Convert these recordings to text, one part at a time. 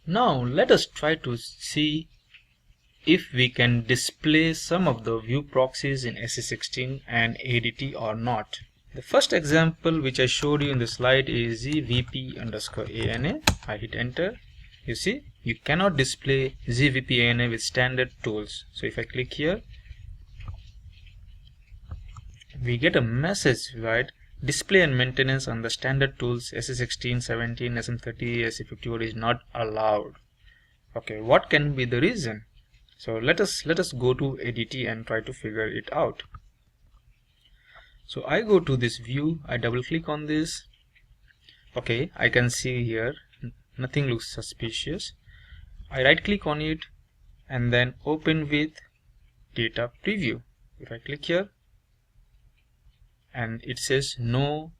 Now let us try to see if we can display some of the view proxies in SE16 and ADT or not. The first example which I showed you in the slide is zvp_ana. I hit enter. You see, you cannot display zvp_ana with standard tools. So if I click here, we get a message, right? Display and maintenance on the standard tools SE16, 17, SM30, SE51 is not allowed. Okay, what can be the reason? So let us go to ADT and try to figure it out. So I go to this view, I double click on this. Okay, I can see here nothing looks suspicious. I right click on it and then open with data preview. If I click here, and it says no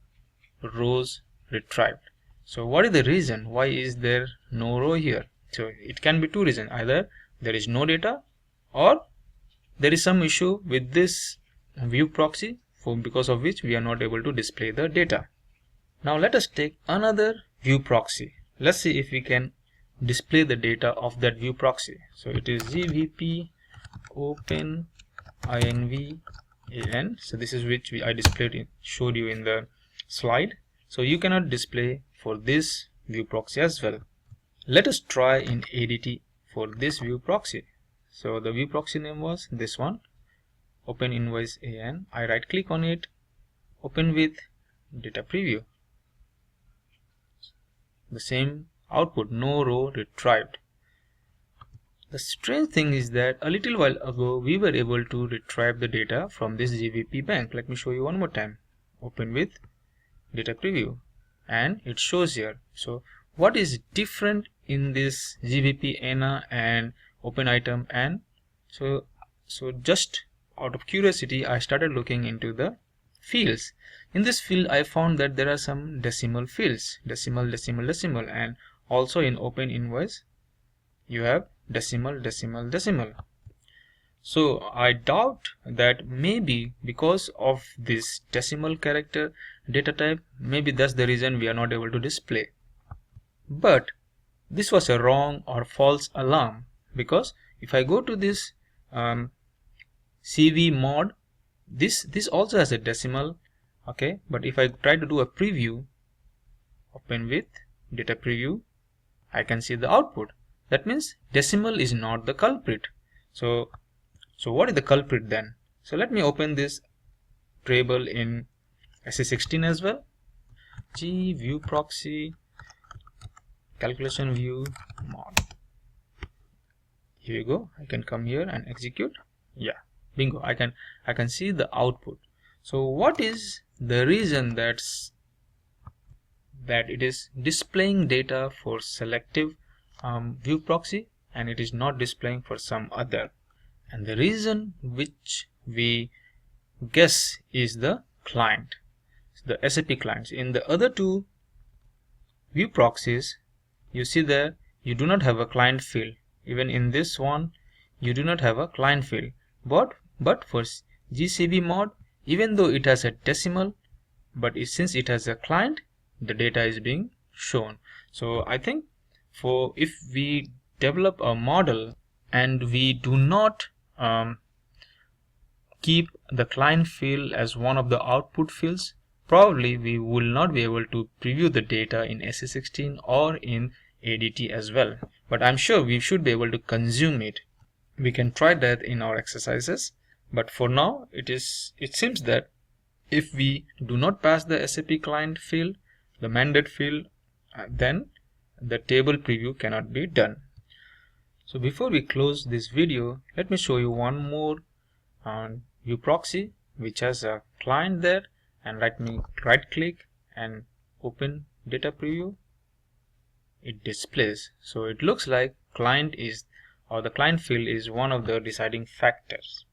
rows retrieved. So what is the reason? Why is there no row here? So it can be two reasons. Either there is no data, or there is some issue with this view proxy because of which we are not able to display the data. Now let us take another view proxy. Let's see if we can display the data of that view proxy. So it is zvp open inv an. So this is which I showed you in the slide. So you cannot display for this view proxy as well. Let us try in ADT for this view proxy. So the view proxy name was this one, open invoice an. I right click on it, open with data preview. The same output, no row retrieved. The strange thing is that a little while ago we were able to retrieve the data from this GVP bank. Let me show you one more time. Open with data preview and it shows here. So what is different in this GVP ANA and open item? And so just out of curiosity, I started looking into the fields. In this field I found that there are some decimal fields, decimal, and also in open invoice you have decimal. So I doubt that maybe because of this decimal character data type, maybe that's the reason we are not able to display. But this was a wrong or false alarm, because if I go to this CV mod, this also has a decimal. Okay, but if I try to do a preview, open with data preview, I can see the output. That means decimal is not the culprit. So what is the culprit then? So let me open this table in SE16 as well. G view proxy calculation view mod. Here you go. I can come here and execute. Yeah, bingo. I can see the output. So what is the reason that it is displaying data for selective view proxy and it is not displaying for some other? And the reason which we guess is the client, the SAP clients. In the other two view proxies, you see there you do not have a client field. Even in this one you do not have a client field, but for GCV mod, even though it has a decimal, but since it has a client, the data is being shown. So I think if we develop a model and we do not keep the client field as one of the output fields, probably we will not be able to preview the data in SE16 or in ADT as well. But I'm sure we should be able to consume it. We can try that in our exercises. But for now, it seems that if we do not pass the SAP client field, the mandate field, then the table preview cannot be done. So before we close this video, let me show you one more view proxy which has a client there, and right click and open data preview. It displays. So it looks like client is, or the client field is one of the deciding factors.